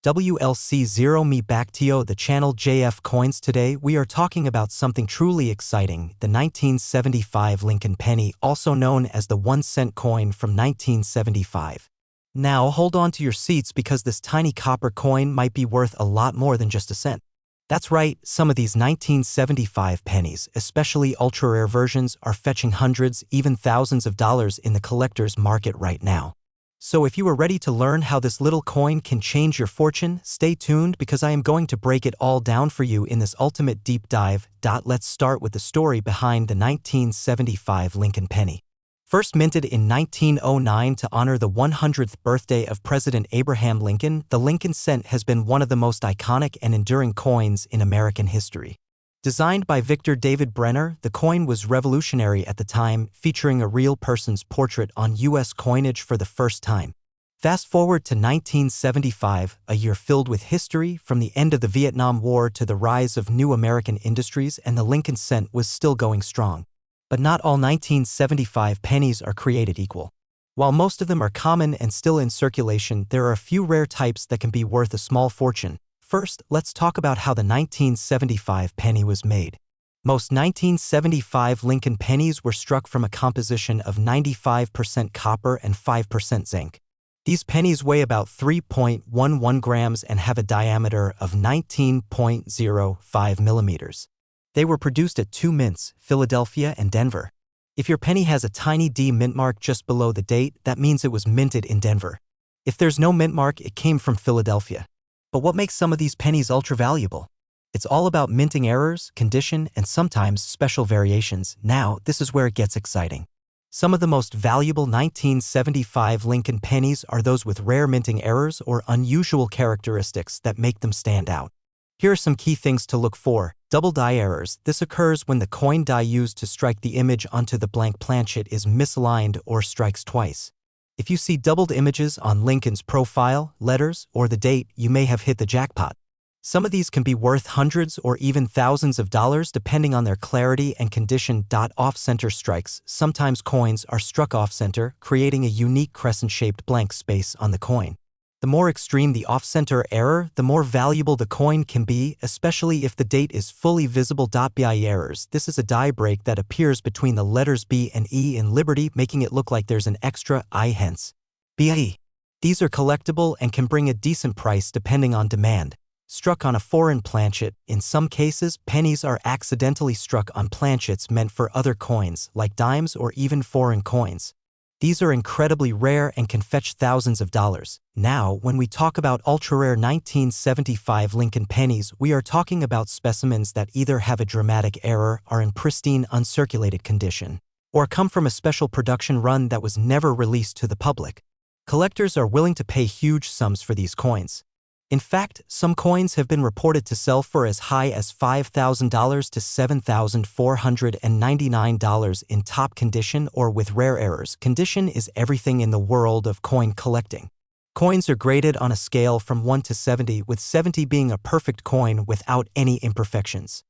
WLC 0 Me back to you, the channel JF Coins. Today we are talking about something truly exciting, the 1975 Lincoln Penny, also known as the 1-cent coin from 1975. Now hold on to your seats because this tiny copper coin might be worth a lot more than just a cent. That's right, some of these 1975 pennies, especially ultra-rare versions, are fetching hundreds, even thousands of dollars in the collector's market right now. So if you are ready to learn how this little coin can change your fortune, stay tuned because I am going to break it all down for you in this ultimate deep dive. Let's start with the story behind the 1975 Lincoln Penny. First minted in 1909 to honor the 100th birthday of President Abraham Lincoln, the Lincoln cent has been one of the most iconic and enduring coins in American history. Designed by Victor David Brenner, the coin was revolutionary at the time, featuring a real person's portrait on U.S. coinage for the first time. Fast forward to 1975, a year filled with history, from the end of the Vietnam War to the rise of new American industries, and the Lincoln cent was still going strong. But not all 1975 pennies are created equal. While most of them are common and still in circulation, there are a few rare types that can be worth a small fortune. First, let's talk about how the 1975 penny was made. Most 1975 Lincoln pennies were struck from a composition of 95% copper and 5% zinc. These pennies weigh about 3.11 grams and have a diameter of 19.05 millimeters. They were produced at two mints, Philadelphia and Denver. If your penny has a tiny D mint mark just below the date, that means it was minted in Denver. If there's no mint mark, it came from Philadelphia. But what makes some of these pennies ultra-valuable? It's all about minting errors, condition, and sometimes special variations. Now, this is where it gets exciting. Some of the most valuable 1975 Lincoln pennies are those with rare minting errors or unusual characteristics that make them stand out. Here are some key things to look for. Double die errors. This occurs when the coin die used to strike the image onto the blank planchet is misaligned or strikes twice. If you see doubled images on Lincoln's profile, letters, or the date, you may have hit the jackpot. Some of these can be worth hundreds or even thousands of dollars depending on their clarity and condition. Off-center strikes. Sometimes coins are struck off-center, creating a unique crescent-shaped blank space on the coin. The more extreme the off-center error, the more valuable the coin can be, especially if the date is fully visible. BIE errors. This is a die break that appears between the letters B and E in Liberty, making it look like there's an extra I, hence BIE. These are collectible and can bring a decent price depending on demand. Struck on a foreign planchet. In some cases, pennies are accidentally struck on planchets meant for other coins, like dimes or even foreign coins. These are incredibly rare and can fetch thousands of dollars. Now, when we talk about ultra-rare 1975 Lincoln pennies, we are talking about specimens that either have a dramatic error, are in pristine uncirculated condition, or come from a special production run that was never released to the public. Collectors are willing to pay huge sums for these coins. In fact, some coins have been reported to sell for as high as $5,000 to $7,499 in top condition or with rare errors. Condition is everything in the world of coin collecting. Coins are graded on a scale from 1 to 70, with 70 being a perfect coin without any imperfections.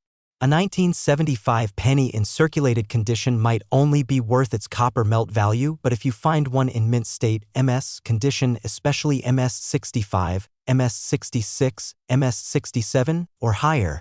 A 1975 penny in circulated condition might only be worth its copper melt value, but if you find one in mint state, MS condition, especially MS65, MS66, MS67, or higher,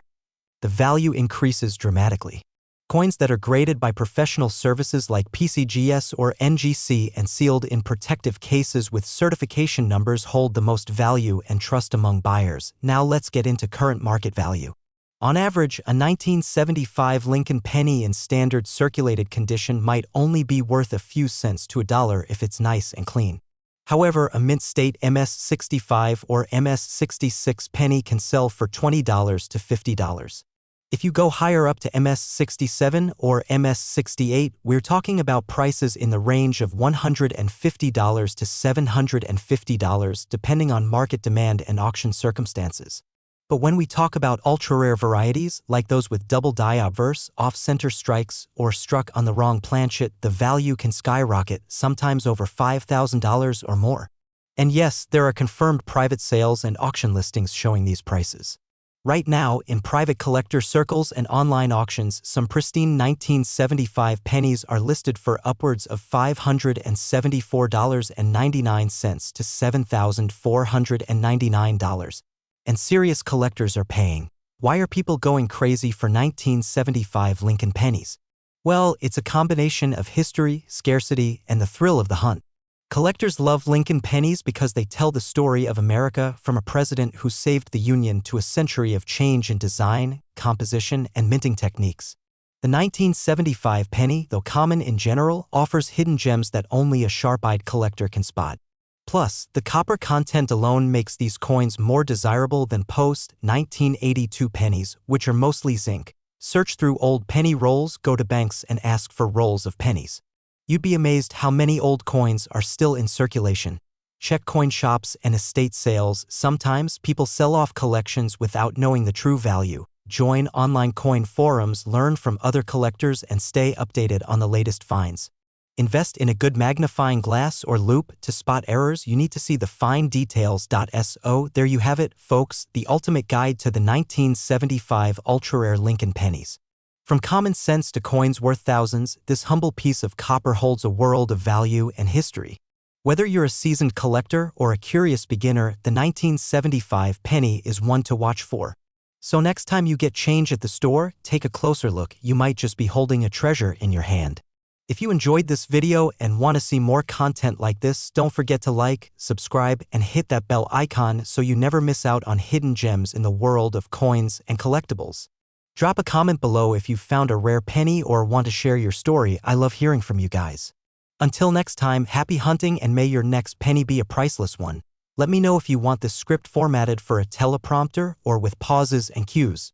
the value increases dramatically. Coins that are graded by professional services like PCGS or NGC and sealed in protective cases with certification numbers hold the most value and trust among buyers. Now let's get into current market value. On average, a 1975 Lincoln penny in standard circulated condition might only be worth a few cents to a dollar if it's nice and clean. However, a mint state MS65 or MS66 penny can sell for $20 to $50. If you go higher up to MS67 or MS68, we're talking about prices in the range of $150 to $750 depending on market demand and auction circumstances. But when we talk about ultra-rare varieties, like those with double die obverse, off-center strikes, or struck on the wrong planchet, the value can skyrocket, sometimes over $5,000 or more. And yes, there are confirmed private sales and auction listings showing these prices. Right now, in private collector circles and online auctions, some pristine 1975 pennies are listed for upwards of $574.99 to $7,499. And serious collectors are paying. Why are people going crazy for 1975 Lincoln pennies? Well, it's a combination of history, scarcity, and the thrill of the hunt. Collectors love Lincoln pennies because they tell the story of America from a president who saved the Union to a century of change in design, composition, and minting techniques. The 1975 penny, though common in general, offers hidden gems that only a sharp-eyed collector can spot. Plus, the copper content alone makes these coins more desirable than post-1982 pennies, which are mostly zinc. Search through old penny rolls, go to banks, and ask for rolls of pennies. You'd be amazed how many old coins are still in circulation. Check coin shops and estate sales. Sometimes people sell off collections without knowing the true value. Join online coin forums, learn from other collectors, and stay updated on the latest finds. Invest in a good magnifying glass or loupe to spot errors. You need to see the fine details.so. There you have it, folks, the ultimate guide to the 1975 ultra-rare Lincoln pennies. From common sense to coins worth thousands, this humble piece of copper holds a world of value and history. Whether you're a seasoned collector or a curious beginner, the 1975 penny is one to watch for. So next time you get change at the store, take a closer look. You might just be holding a treasure in your hand. If you enjoyed this video and want to see more content like this, don't forget to like, subscribe, and hit that bell icon so you never miss out on hidden gems in the world of coins and collectibles. Drop a comment below if you've found a rare penny or want to share your story. I love hearing from you guys. Until next time, happy hunting and may your next penny be a priceless one. Let me know if you want this script formatted for a teleprompter or with pauses and cues.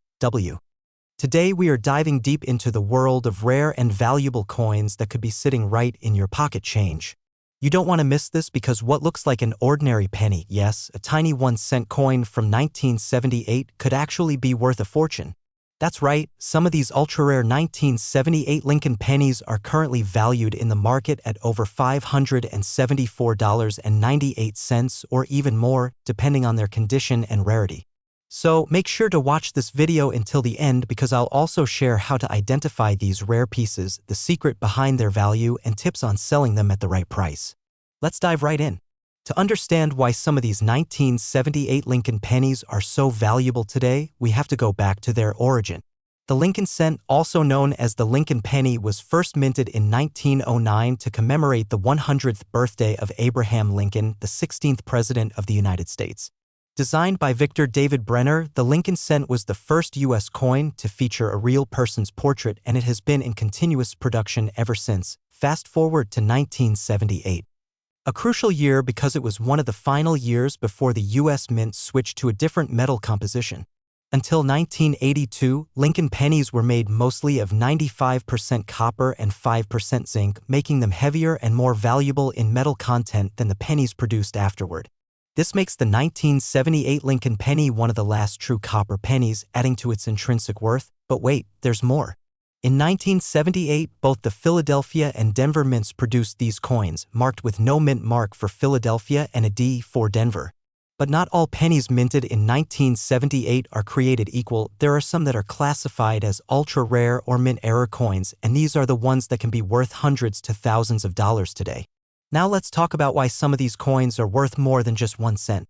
Today we are diving deep into the world of rare and valuable coins that could be sitting right in your pocket change. You don't want to miss this because what looks like an ordinary penny, yes, a tiny 1-cent coin from 1978, could actually be worth a fortune. That's right, some of these ultra-rare 1978 Lincoln pennies are currently valued in the market at over $574.98 or even more, depending on their condition and rarity. So make sure to watch this video until the end because I'll also share how to identify these rare pieces, the secret behind their value, and tips on selling them at the right price. Let's dive right in. To understand why some of these 1978 Lincoln pennies are so valuable today, we have to go back to their origin. The Lincoln cent, also known as the Lincoln penny, was first minted in 1909 to commemorate the 100th birthday of Abraham Lincoln, the 16th President of the United States. Designed by Victor David Brenner, the Lincoln cent was the first U.S. coin to feature a real person's portrait, and it has been in continuous production ever since. Fast forward to 1978. A crucial year because it was one of the final years before the U.S. Mint switched to a different metal composition. Until 1982, Lincoln pennies were made mostly of 95% copper and 5% zinc, making them heavier and more valuable in metal content than the pennies produced afterward. This makes the 1978 Lincoln penny one of the last true copper pennies, adding to its intrinsic worth. But wait, there's more. In 1978, both the Philadelphia and Denver mints produced these coins, marked with no mint mark for Philadelphia and a D for Denver. But not all pennies minted in 1978 are created equal. There are some that are classified as ultra-rare or mint error coins, and these are the ones that can be worth hundreds to thousands of dollars today. Now let's talk about why some of these coins are worth more than just 1 cent.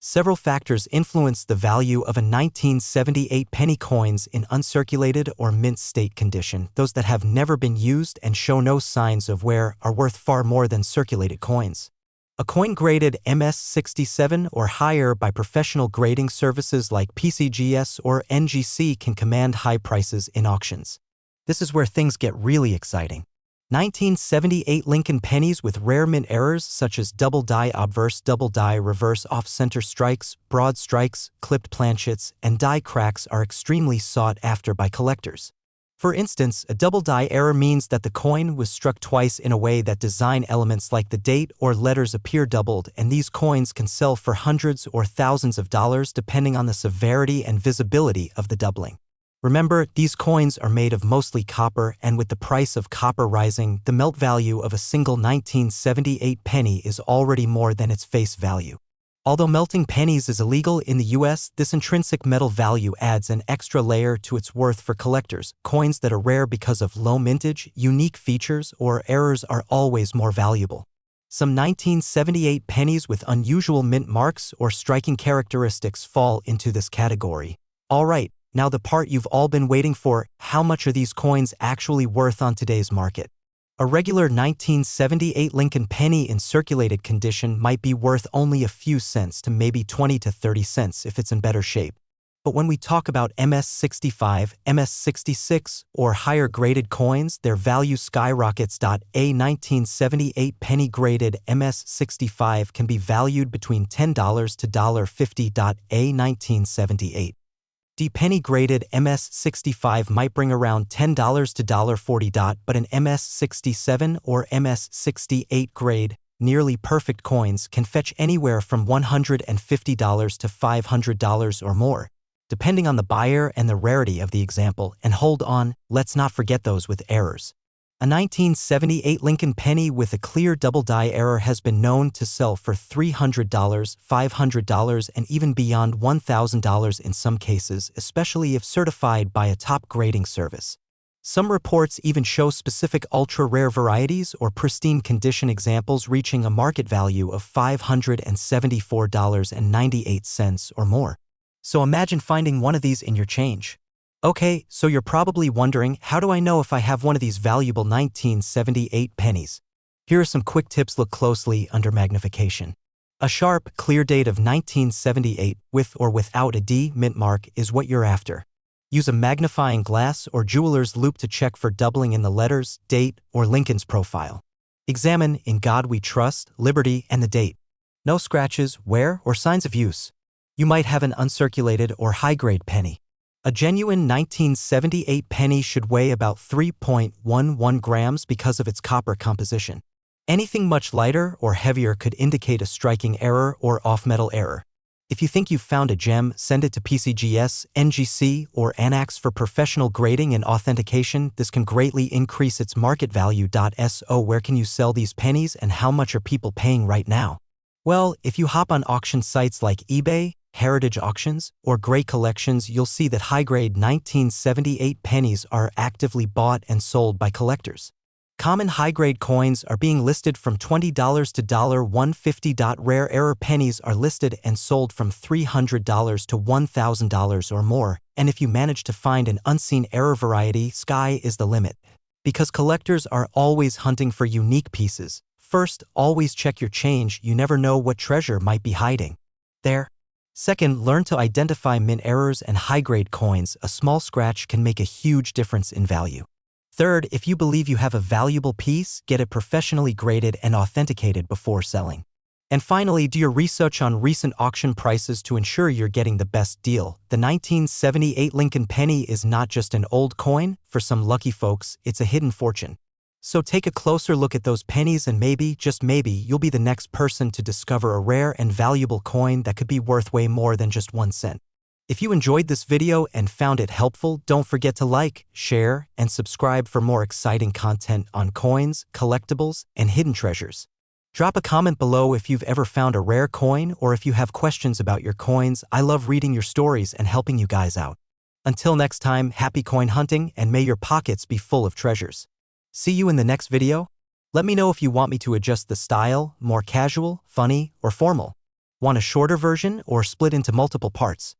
Several factors influence the value of a 1978 penny coins in uncirculated or mint state condition. Those that have never been used and show no signs of wear are worth far more than circulated coins. A coin graded MS67 or higher by professional grading services like PCGS or NGC can command high prices in auctions. This is where things get really exciting. 1978 Lincoln pennies with rare mint errors such as double die obverse, double die reverse off-center strikes, broad strikes, clipped planchets, and die cracks are extremely sought after by collectors. For instance, a double die error means that the coin was struck twice in a way that design elements like the date or letters appear doubled, and these coins can sell for hundreds or thousands of dollars depending on the severity and visibility of the doubling. Remember, these coins are made of mostly copper, and with the price of copper rising, the melt value of a single 1978 penny is already more than its face value. Although melting pennies is illegal in the US, this intrinsic metal value adds an extra layer to its worth for collectors. Coins that are rare because of low mintage, unique features, or errors are always more valuable. Some 1978 pennies with unusual mint marks or striking characteristics fall into this category. Alright, now the part you've all been waiting for: how much are these coins actually worth on today's market? A regular 1978 Lincoln penny in circulated condition might be worth only a few cents to maybe 20 to 30 cents if it's in better shape. But when we talk about MS-65, MS-66, or higher graded coins, their value skyrockets. A 1978 penny graded MS-65 can be valued between $10 to $50. A 1978 penny graded MS-65 might bring around $10 to $40, but an MS-67 or MS-68 grade, nearly perfect coins can fetch anywhere from $150 to $500 or more, depending on the buyer and the rarity of the example. And hold on, let's not forget those with errors. A 1978 Lincoln penny with a clear double die error has been known to sell for $300, $500, and even beyond $1,000 in some cases, especially if certified by a top grading service. Some reports even show specific ultra-rare varieties or pristine condition examples reaching a market value of $574.98 or more. So imagine finding one of these in your change. Okay, so you're probably wondering, how do I know if I have one of these valuable 1978 pennies? Here are some quick tips. Look closely under magnification. A sharp, clear date of 1978, with or without a D mint mark, is what you're after. Use a magnifying glass or jeweler's loupe to check for doubling in the letters, date, or Lincoln's profile. Examine "In God We Trust," Liberty, and the date. No scratches, wear, or signs of use. You might have an uncirculated or high-grade penny. A genuine 1978 penny should weigh about 3.11 grams because of its copper composition. Anything much lighter or heavier could indicate a striking error or off-metal error. If you think you've found a gem, send it to PCGS, NGC, or ANAX for professional grading and authentication. This can greatly increase its market value. So where can you sell these pennies, and how much are people paying right now? Well, if you hop on auction sites like eBay, Heritage Auctions, or Gray Collections, you'll see that high-grade 1978 pennies are actively bought and sold by collectors. Common high-grade coins are being listed from $20 to $150. Rare error pennies are listed and sold from $300 to $1,000 or more, and if you manage to find an unseen error variety, sky is the limit. Because collectors are always hunting for unique pieces, first, always check your change. You never know what treasure might be hiding there. Second, learn to identify mint errors and high-grade coins. A small scratch can make a huge difference in value. Third, if you believe you have a valuable piece, get it professionally graded and authenticated before selling. And finally, do your research on recent auction prices to ensure you're getting the best deal. The 1978 Lincoln penny is not just an old coin. For some lucky folks, it's a hidden fortune. So take a closer look at those pennies, and maybe, just maybe, you'll be the next person to discover a rare and valuable coin that could be worth way more than just 1 cent. If you enjoyed this video and found it helpful, don't forget to like, share, and subscribe for more exciting content on coins, collectibles, and hidden treasures. Drop a comment below if you've ever found a rare coin or if you have questions about your coins. I love reading your stories and helping you guys out. Until next time, happy coin hunting, and may your pockets be full of treasures. See you in the next video. Let me know if you want me to adjust the style, more casual, funny, or formal. Want a shorter version or split into multiple parts?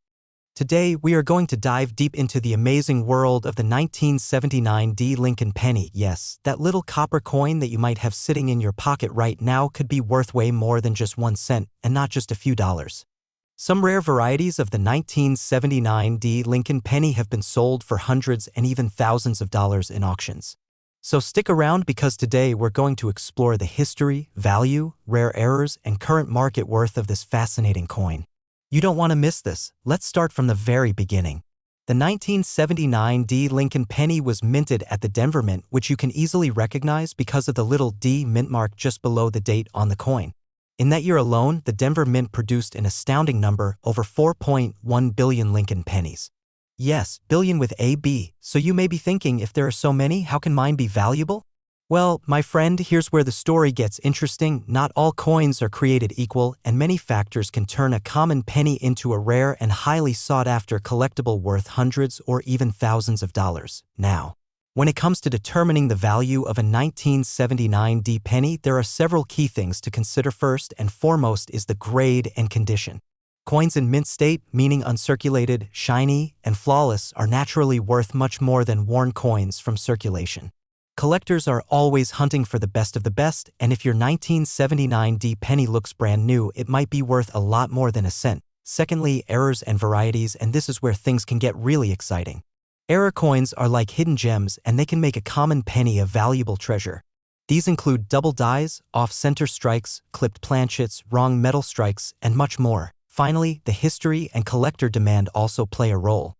Today, we are going to dive deep into the amazing world of the 1979 D Lincoln penny. Yes, that little copper coin that you might have sitting in your pocket right now could be worth way more than just 1 cent, and not just a few dollars. Some rare varieties of the 1979 D Lincoln penny have been sold for hundreds and even thousands of dollars in auctions. So stick around, because today we're going to explore the history, value, rare errors, and current market worth of this fascinating coin. You don't want to miss this. Let's start from the very beginning. The 1979 D Lincoln penny was minted at the Denver Mint, which you can easily recognize because of the little D mint mark just below the date on the coin. In that year alone, the Denver Mint produced an astounding number, over 4.1 billion Lincoln pennies. Yes, billion with a B. So you may be thinking, if there are so many, how can mine be valuable? Well, my friend, here's where the story gets interesting. Not all coins are created equal, and many factors can turn a common penny into a rare and highly sought-after collectible worth hundreds or even thousands of dollars. Now, when it comes to determining the value of a 1979 D penny, there are several key things to consider. First and foremost is the grade and condition. Coins in mint state, meaning uncirculated, shiny, and flawless, are naturally worth much more than worn coins from circulation. Collectors are always hunting for the best of the best, and if your 1979 D penny looks brand new, it might be worth a lot more than a cent. Secondly, errors and varieties, and this is where things can get really exciting. Error coins are like hidden gems, and they can make a common penny a valuable treasure. These include double dies, off-center strikes, clipped planchets, wrong metal strikes, and much more. Finally, the history and collector demand also play a role.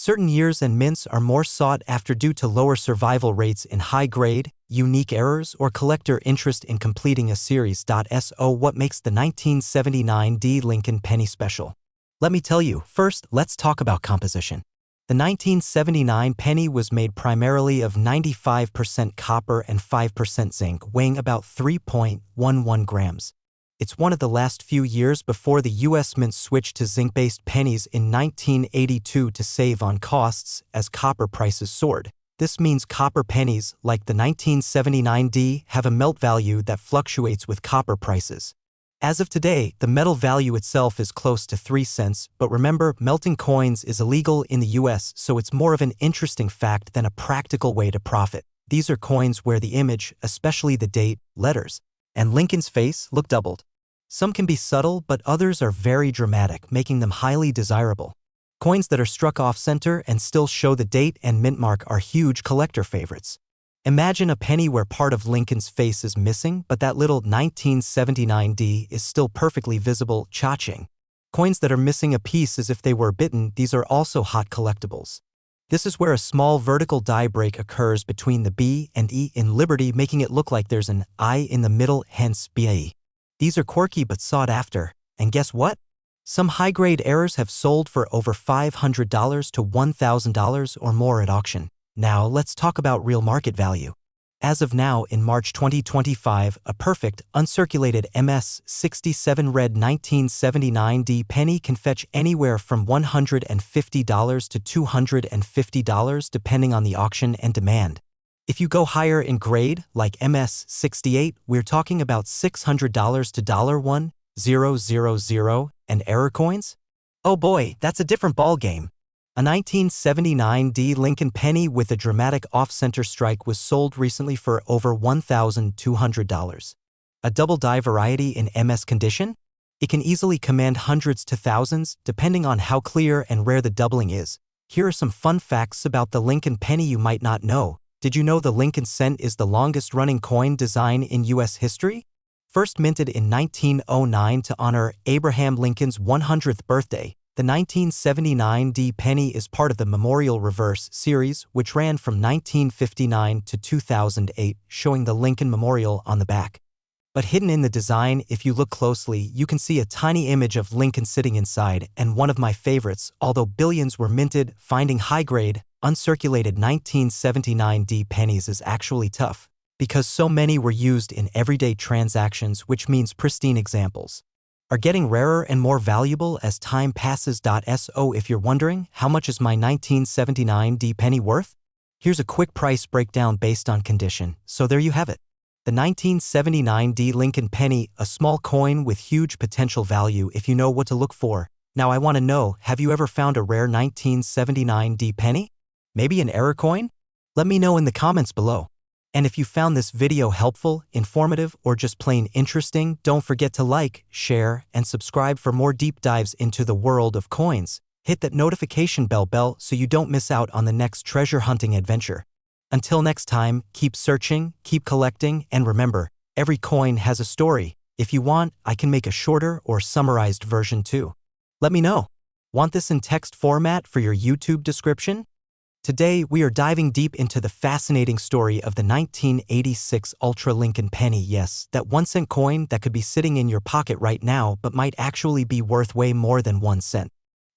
Certain years and mints are more sought after due to lower survival rates in high grade, unique errors, or collector interest in completing a series. So what makes the 1979 D Lincoln penny special? Let me tell you. First, let's talk about composition. The 1979 penny was made primarily of 95% copper and 5% zinc, weighing about 3.11 grams. It's one of the last few years before the U.S. Mint switched to zinc-based pennies in 1982 to save on costs as copper prices soared. This means copper pennies, like the 1979 D, have a melt value that fluctuates with copper prices. As of today, the metal value itself is close to 3 cents, but remember, melting coins is illegal in the U.S., so it's more of an interesting fact than a practical way to profit. These are coins where the image, especially the date, letters, and Lincoln's face look doubled. Some can be subtle, but others are very dramatic, making them highly desirable. Coins that are struck off-center and still show the date and mint mark are huge collector favorites. Imagine a penny where part of Lincoln's face is missing, but that little 1979 D is still perfectly visible. Cha-ching. Coins that are missing a piece as if they were bitten, these are also hot collectibles. This is where a small vertical die break occurs between the B and E in Liberty, making it look like there's an I in the middle, hence BAE. These are quirky but sought after, and guess what? Some high-grade errors have sold for over $500 to $1,000 or more at auction. Now let's talk about real market value. As of now, in March 2025, a perfect, uncirculated MS-67 red 1979 D penny can fetch anywhere from $150 to $250 depending on the auction and demand. If you go higher in grade, like MS-68, we're talking about $600 to $1,000 and error coins? Oh boy, that's a different ballgame. A 1979 D Lincoln penny with a dramatic off-center strike was sold recently for over $1,200. A double die variety in MS condition? It can easily command hundreds to thousands, depending on how clear and rare the doubling is. Here are some fun facts about the Lincoln penny you might not know. Did you know the Lincoln cent is the longest-running coin design in U.S. history? First minted in 1909 to honor Abraham Lincoln's 100th birthday, the 1979 D penny is part of the Memorial Reverse series, which ran from 1959 to 2008, showing the Lincoln Memorial on the back. But hidden in the design, if you look closely, you can see a tiny image of Lincoln sitting inside, and one of my favorites, although billions were minted, finding high-grade, uncirculated 1979 D pennies is actually tough, because so many were used in everyday transactions, which means pristine examples are getting rarer and more valuable as time passes. So if you're wondering, how much is my 1979 D penny worth? Here's a quick price breakdown based on condition, so there you have it. The 1979 D Lincoln penny, a small coin with huge potential value if you know what to look for. Now I want to know, have you ever found a rare 1979 D penny? Maybe an error coin? Let me know in the comments below. And if you found this video helpful, informative, or just plain interesting, don't forget to like, share, and subscribe for more deep dives into the world of coins. Hit that notification bell so you don't miss out on the next treasure hunting adventure. Until next time, keep searching, keep collecting, and remember, every coin has a story. If you want, I can make a shorter or summarized version too. Let me know. Want this in text format for your YouTube description? Today, we are diving deep into the fascinating story of the 1986 Ultra Lincoln penny. Yes, that 1-cent coin that could be sitting in your pocket right now but might actually be worth way more than 1 cent.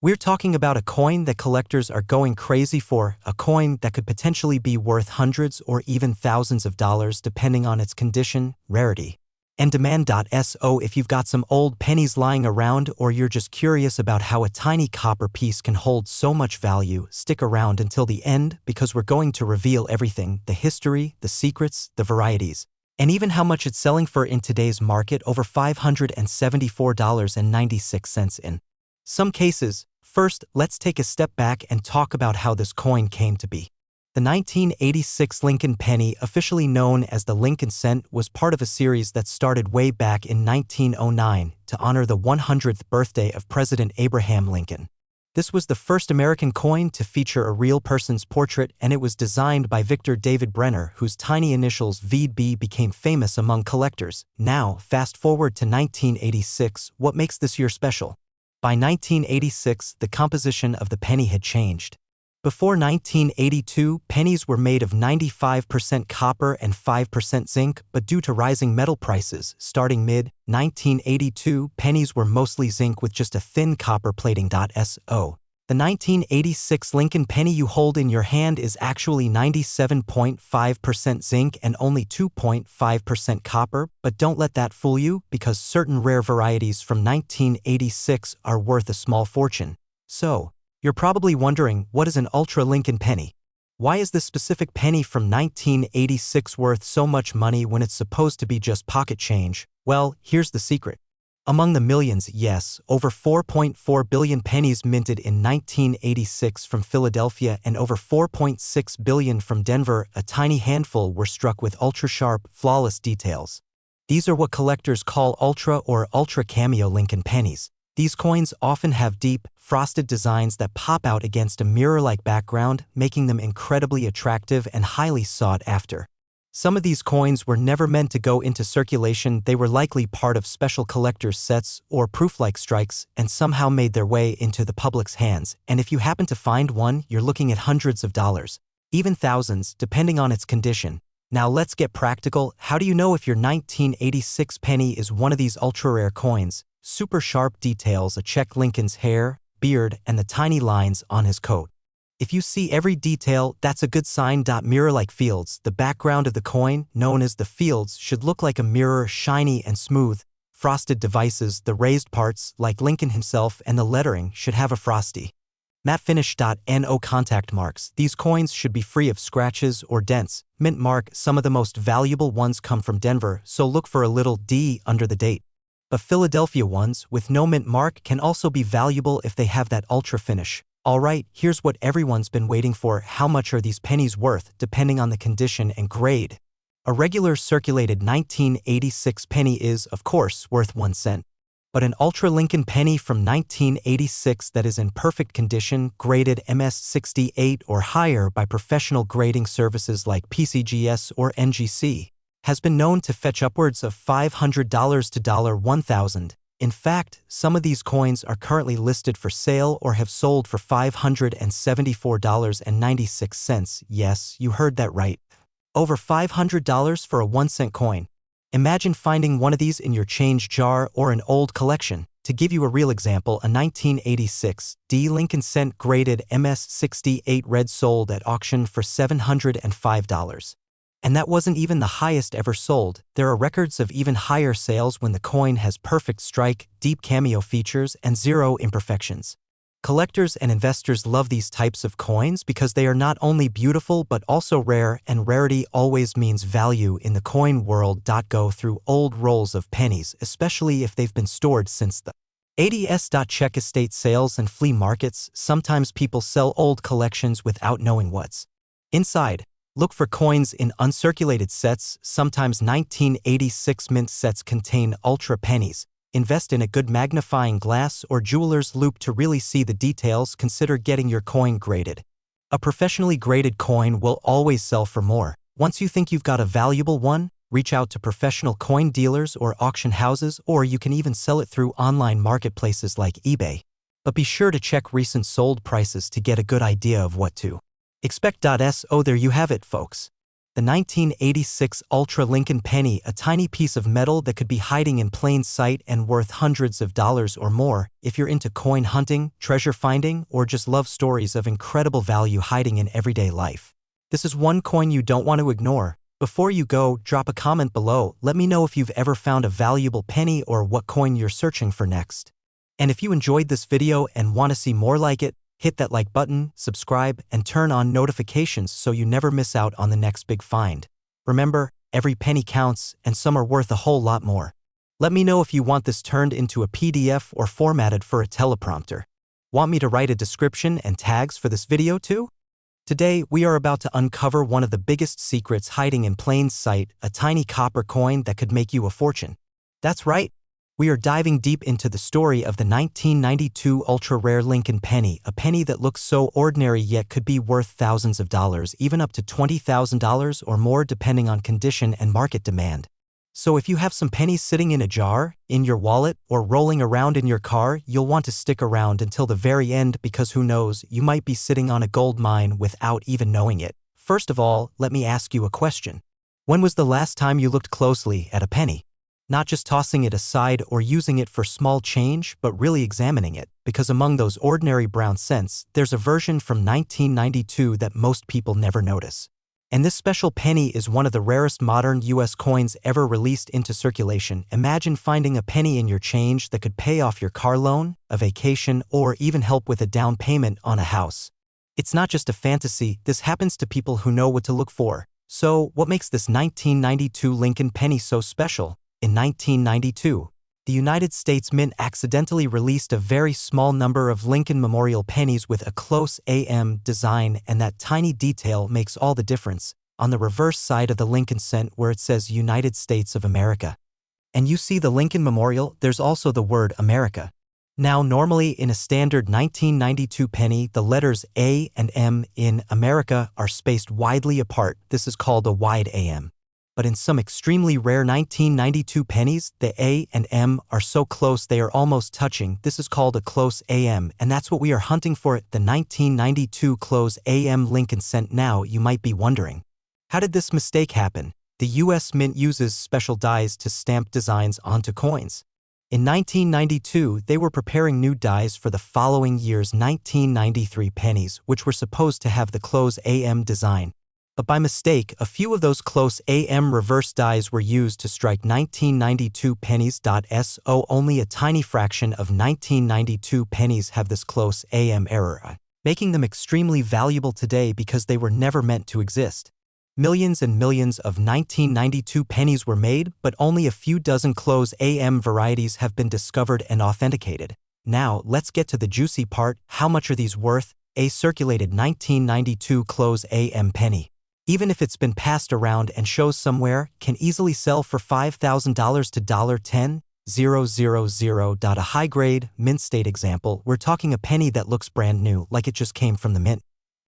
We're talking about a coin that collectors are going crazy for, a coin that could potentially be worth hundreds or even thousands of dollars depending on its condition, rarity, and demand. So if you've got some old pennies lying around or you're just curious about how a tiny copper piece can hold so much value, stick around until the end because we're going to reveal everything, the history, the secrets, the varieties, and even how much it's selling for in today's market, over $574.96 in some cases. First, let's take a step back and talk about how this coin came to be. The 1986 Lincoln penny, officially known as the Lincoln cent, was part of a series that started way back in 1909 to honor the 100th birthday of President Abraham Lincoln. This was the first American coin to feature a real person's portrait, and it was designed by Victor David Brenner, whose tiny initials VB became famous among collectors. Now, fast forward to 1986, what makes this year special? By 1986, the composition of the penny had changed. Before 1982, pennies were made of 95% copper and 5% zinc, but due to rising metal prices, starting mid-1982, pennies were mostly zinc with just a thin copper plating. So, the 1986 Lincoln penny you hold in your hand is actually 97.5% zinc and only 2.5% copper, but don't let that fool you, because certain rare varieties from 1986 are worth a small fortune. So, you're probably wondering, what is an Ultra Lincoln penny? Why is this specific penny from 1986 worth so much money when it's supposed to be just pocket change? Well, here's the secret. Among the millions, yes, over 4.4 billion pennies minted in 1986 from Philadelphia and over 4.6 billion from Denver, a tiny handful were struck with ultra-sharp, flawless details. These are what collectors call ultra or ultra cameo Lincoln pennies. These coins often have deep, frosted designs that pop out against a mirror-like background, making them incredibly attractive and highly sought after. Some of these coins were never meant to go into circulation. They were likely part of special collector's sets or proof-like strikes and somehow made their way into the public's hands. And if you happen to find one, you're looking at hundreds of dollars, even thousands, depending on its condition. Now let's get practical. How do you know if your 1986 penny is one of these ultra-rare coins? Super sharp details, a check Lincoln's hair, beard, and the tiny lines on his coat. If you see every detail, that's a good sign. Mirror-like fields, the background of the coin, known as the fields, should look like a mirror, shiny and smooth. Frosted devices, the raised parts, like Lincoln himself, and the lettering should have a frosty matte finish. No contact marks. These coins should be free of scratches or dents. Mint mark, some of the most valuable ones come from Denver, so look for a little D under the date. But Philadelphia ones with no mint mark can also be valuable if they have that ultra finish. Alright, here's what everyone's been waiting for. How much are these pennies worth, depending on the condition and grade? A regular circulated 1986 penny is, of course, worth 1 cent. But an Ultra Lincoln penny from 1986 that is in perfect condition, graded MS68 or higher by professional grading services like PCGS or NGC, has been known to fetch upwards of $500 to $1,000. In fact, some of these coins are currently listed for sale or have sold for $574.96. Yes, you heard that right. Over $500 for a 1-cent coin. Imagine finding one of these in your change jar or an old collection. To give you a real example, a 1986 D Lincoln cent graded MS68 red sold at auction for $705. And that wasn't even the highest ever sold. There are records of even higher sales when the coin has perfect strike, deep cameo features, and zero imperfections. Collectors and investors love these types of coins because they are not only beautiful but also rare, and rarity always means value in the coin world. Go through old rolls of pennies, especially if they've been stored since the 80s. Check estate sales and flea markets. Sometimes people sell old collections without knowing what's inside. Look for coins in uncirculated sets. Sometimes 1986 mint sets contain ultra pennies. Invest in a good magnifying glass or jeweler's loupe to really see the details. Consider getting your coin graded. A professionally graded coin will always sell for more. Once you think you've got a valuable one, reach out to professional coin dealers or auction houses, or you can even sell it through online marketplaces like eBay. But be sure to check recent sold prices to get a good idea of what to expect. So there you have it, folks. The 1986 Ultra Lincoln Penny, a tiny piece of metal that could be hiding in plain sight and worth hundreds of dollars or more if you're into coin hunting, treasure finding, or just love stories of incredible value hiding in everyday life. This is one coin you don't want to ignore. Before you go, drop a comment below. Let me know if you've ever found a valuable penny or what coin you're searching for next. And if you enjoyed this video and want to see more like it, hit that like button, subscribe, and turn on notifications so you never miss out on the next big find. Remember, every penny counts, and some are worth a whole lot more. Let me know if you want this turned into a PDF or formatted for a teleprompter. Want me to write a description and tags for this video too? Today, we are about to uncover one of the biggest secrets hiding in plain sight, a tiny copper coin that could make you a fortune. That's right. We are diving deep into the story of the 1992 ultra-rare Lincoln Penny, a penny that looks so ordinary yet could be worth thousands of dollars, even up to $20,000 or more depending on condition and market demand. So if you have some pennies sitting in a jar, in your wallet, or rolling around in your car, you'll want to stick around until the very end because who knows, you might be sitting on a gold mine without even knowing it. First of all, let me ask you a question. When was the last time you looked closely at a penny? Not just tossing it aside or using it for small change, but really examining it, because among those ordinary brown cents, there's a version from 1992 that most people never notice. And this special penny is one of the rarest modern U.S. coins ever released into circulation. Imagine finding a penny in your change that could pay off your car loan, a vacation, or even help with a down payment on a house. It's not just a fantasy, this happens to people who know what to look for. So, what makes this 1992 Lincoln Penny so special? In 1992, the United States Mint accidentally released a very small number of Lincoln Memorial pennies with a close AM design, and that tiny detail makes all the difference. On the reverse side of the Lincoln cent where it says United States of America. And you see the Lincoln Memorial, there's also the word America. Now normally in a standard 1992 penny, the letters A and M in America are spaced widely apart. This is called a wide AM. But in some extremely rare 1992 pennies, the A and M are so close they are almost touching. This is called a close AM, and that's what we are hunting for, the 1992 close AM Lincoln cent. Now, you might be wondering, how did this mistake happen? The U.S. Mint uses special dies to stamp designs onto coins. In 1992, they were preparing new dies for the following year's 1993 pennies, which were supposed to have the close AM design. But by mistake, a few of those close AM reverse dies were used to strike 1992 pennies. So only a tiny fraction of 1992 pennies have this close AM error, making them extremely valuable today because they were never meant to exist. Millions and millions of 1992 pennies were made, but only a few dozen close AM varieties have been discovered and authenticated. Now, let's get to the juicy part. How much are these worth? A circulated 1992 close AM penny, even if it's been passed around and shows somewhere, can easily sell for $5,000 to $10,000. A high-grade, mint state example, we're talking a penny that looks brand new, like it just came from the mint,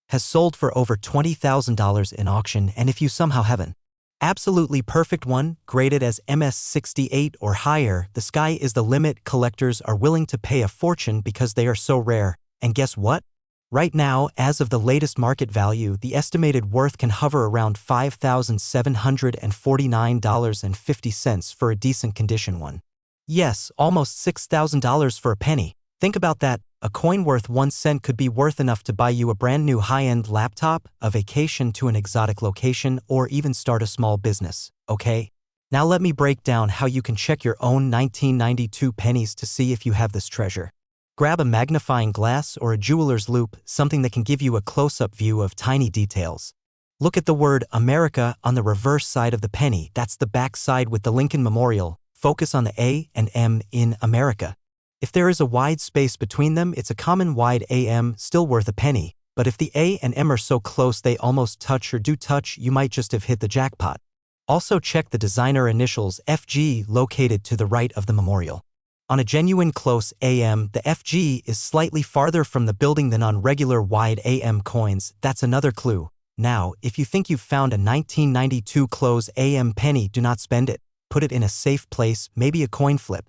has sold for over $20,000 in auction, and if you somehow have an absolutely perfect one, graded as MS68 or higher, the sky is the limit. Collectors are willing to pay a fortune because they are so rare. And guess what? Right now, as of the latest market value, the estimated worth can hover around $5,749.50 for a decent condition one. Yes, almost $6,000 for a penny. Think about that. A coin worth 1 cent could be worth enough to buy you a brand new high-end laptop, a vacation to an exotic location, or even start a small business, okay? Now let me break down how you can check your own 1992 pennies to see if you have this treasure. Grab a magnifying glass or a jeweler's loupe, something that can give you a close-up view of tiny details. Look at the word America on the reverse side of the penny. That's the back side with the Lincoln Memorial. Focus on the A and M in America. If there is a wide space between them, it's a common wide AM, still worth a penny. But if the A and M are so close they almost touch or do touch, you might just have hit the jackpot. Also check the designer initials FG located to the right of the memorial. On a genuine close AM, the FG is slightly farther from the building than on regular wide AM coins. That's another clue. Now, if you think you've found a 1992 close AM penny, do not spend it. Put it in a safe place, maybe a coin flip,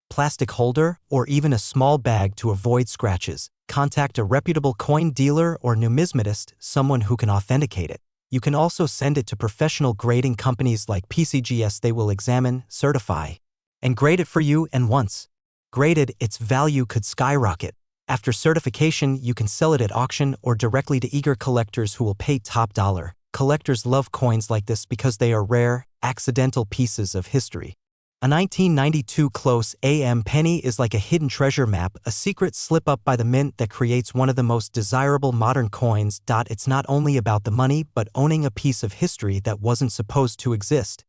plastic holder, or even a small bag to avoid scratches. Contact a reputable coin dealer or numismatist, someone who can authenticate it. You can also send it to professional grading companies like PCGS. They will examine, certify, and grade it for you, and once graded, its value could skyrocket. After certification, you can sell it at auction or directly to eager collectors who will pay top dollar. Collectors love coins like this because they are rare, accidental pieces of history. A 1992 close AM penny is like a hidden treasure map, a secret slip-up by the mint that creates one of the most desirable modern coins. It's not only about the money, but owning a piece of history that wasn't supposed to exist.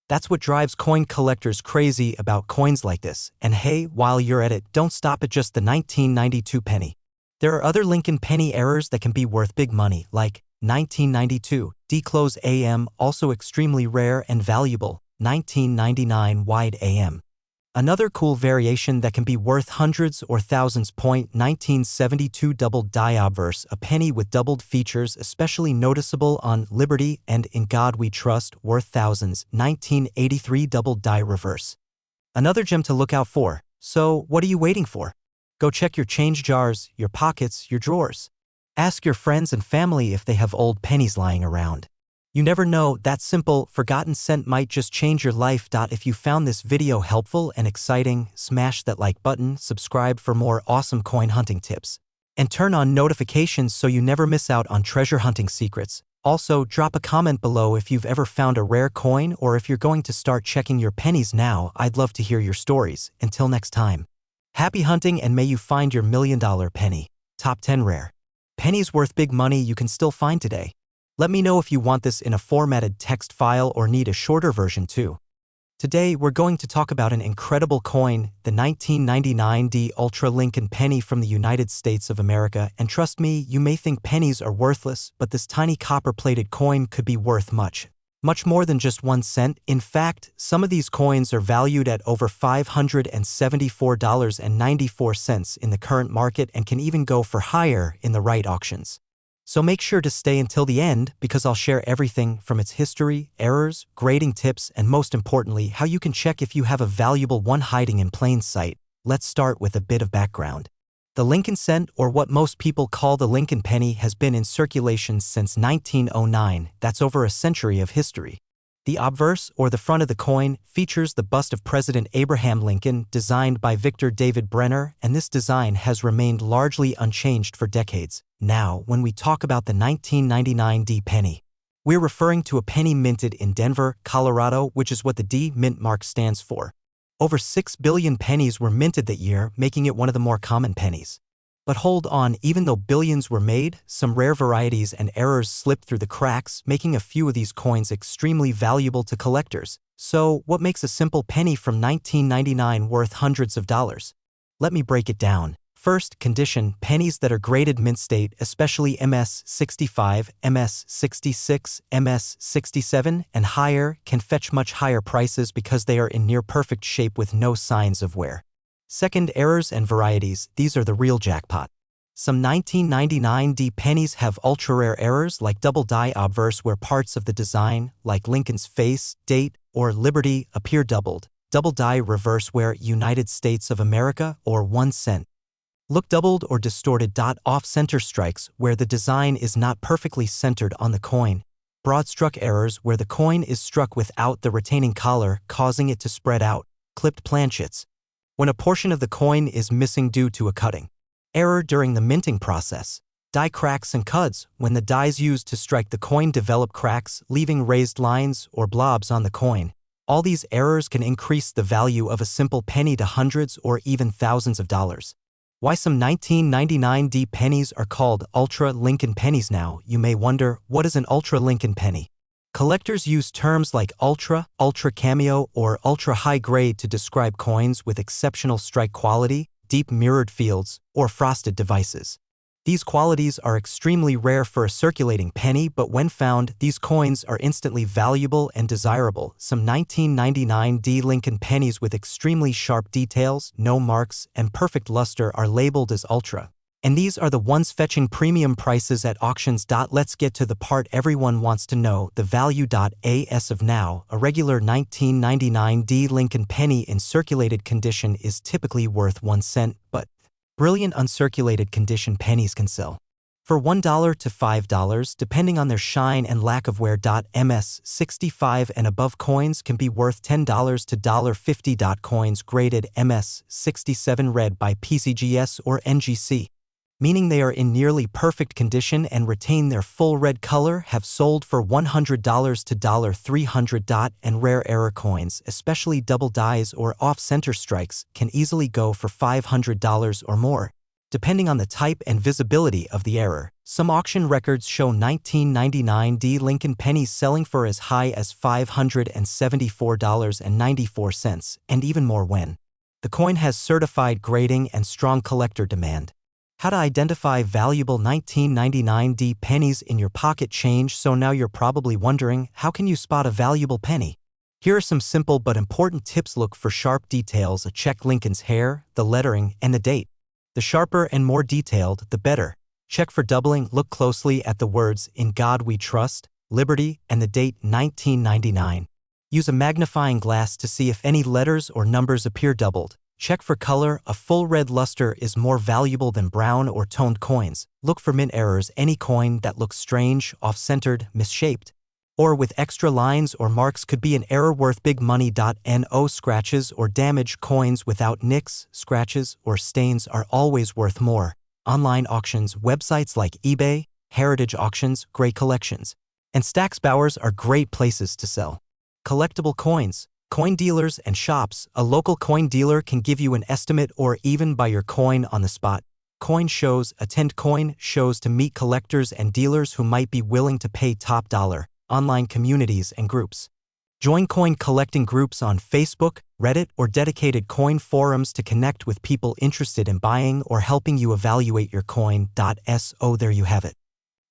That's what drives coin collectors crazy about coins like this. And hey, while you're at it, don't stop at just the 1992 penny. There are other Lincoln penny errors that can be worth big money, like 1992 D-close AM, also extremely rare and valuable. 1999 wide AM. Another cool variation that can be worth hundreds or thousands. 1972 doubled die obverse, a penny with doubled features especially noticeable on Liberty and In God We Trust, worth thousands. 1983 doubled die reverse. Another gem to look out for. So what are you waiting for? Go check your change jars, your pockets, your drawers. Ask your friends and family if they have old pennies lying around. You never know, that simple, forgotten cent might just change your life. If you found this video helpful and exciting, smash that like button, subscribe for more awesome coin hunting tips, and turn on notifications so you never miss out on treasure hunting secrets. Also, drop a comment below if you've ever found a rare coin or if you're going to start checking your pennies now. I'd love to hear your stories. Until next time, happy hunting and may you find your $1 million penny. Top 10 rare pennies worth big money you can still find today. Let me know if you want this in a formatted text file or need a shorter version too. Today we're going to talk about an incredible coin, the 1999 D Ultra Lincoln penny from the United States of America. And trust me, you may think pennies are worthless, but this tiny copper-plated coin could be worth much more than just 1 cent. In fact, some of these coins are valued at over $574.94 in the current market and can even go for higher in the right auctions. So make sure to stay until the end because I'll share everything from its history, errors, grading tips, and most importantly, how you can check if you have a valuable one hiding in plain sight. Let's start with a bit of background. The Lincoln cent, or what most people call the Lincoln penny, has been in circulation since 1909. That's over a century of history. The obverse, or the front of the coin, features the bust of President Abraham Lincoln, designed by Victor David Brenner, and this design has remained largely unchanged for decades. Now, when we talk about the 1999 D penny, we're referring to a penny minted in Denver, Colorado, which is what the D mint mark stands for. Over 6 billion pennies were minted that year, making it one of the more common pennies. But hold on, even though billions were made, some rare varieties and errors slipped through the cracks, making a few of these coins extremely valuable to collectors. So, what makes a simple penny from 1999 worth hundreds of dollars? Let me break it down. First, condition. Pennies that are graded mint state, especially MS65, MS66, MS67, and higher, can fetch much higher prices because they are in near perfect shape with no signs of wear. Second, errors and varieties. These are the real jackpot. Some 1999 D pennies have ultra-rare errors like double die obverse, where parts of the design, like Lincoln's face, date, or Liberty, appear doubled. Double die reverse, where United States of America, or 1 cent, look doubled or distorted. Off-center strikes, where the design is not perfectly centered on the coin. Broad struck errors, where the coin is struck without the retaining collar, causing it to spread out. Clipped planchets, when a portion of the coin is missing due to a cutting error during the minting process. Die cracks and cuds, when the dies used to strike the coin develop cracks, leaving raised lines or blobs on the coin. All these errors can increase the value of a simple penny to hundreds or even thousands of dollars. Why some 1999 D pennies are called Ultra Lincoln pennies now? You may wonder, what is an Ultra Lincoln penny? Collectors use terms like ultra, ultra cameo, or ultra high grade to describe coins with exceptional strike quality, deep mirrored fields, or frosted devices. These qualities are extremely rare for a circulating penny, but when found, these coins are instantly valuable and desirable. Some 1999 D Lincoln pennies with extremely sharp details, no marks, and perfect luster are labeled as ultra. And these are the ones fetching premium prices at auctions. Let's get to the part everyone wants to know, the value. As of now, a regular 1999 D Lincoln penny in circulated condition is typically worth 1 cent, but brilliant uncirculated condition pennies can sell For $1 to $5, depending on their shine and lack of wear. MS 65 and above coins can be worth $10 to $50. Coins graded MS 67 red by PCGS or NGC, meaning they are in nearly perfect condition and retain their full red color, have sold for $100 to $300. And rare error coins, especially double dies or off-center strikes, can easily go for $500 or more, depending on the type and visibility of the error. Some auction records show 1999 D Lincoln pennies selling for as high as $574.94, and even more when the coin has certified grading and strong collector demand. How to identify valuable 1999 D pennies in your pocket change. So now you're probably wondering, how can you spot a valuable penny? Here are some simple but important tips. Look for sharp details. Check Lincoln's hair, the lettering, and the date. The sharper and more detailed, the better. Check for doubling. Look closely at the words "In God We Trust," "Liberty," and the date 1999. Use a magnifying glass to see if any letters or numbers appear doubled. Check for color. A full red luster is more valuable than brown or toned coins. Look for mint errors. Any coin that looks strange, off-centered, misshaped, or with extra lines or marks could be an error worth big money. No scratches or damaged coins without nicks, scratches, or stains are always worth more. Online auctions, websites like eBay, Heritage Auctions, Great Collections, and Stack's Bowers are great places to sell collectible coins. Coin dealers and shops. A local coin dealer can give you an estimate or even buy your coin on the spot. Coin shows. Attend coin shows to meet collectors and dealers who might be willing to pay top dollar. Online communities and groups. Join coin collecting groups on Facebook, Reddit, or dedicated coin forums to connect with people interested in buying or helping you evaluate your coin. So there you have it.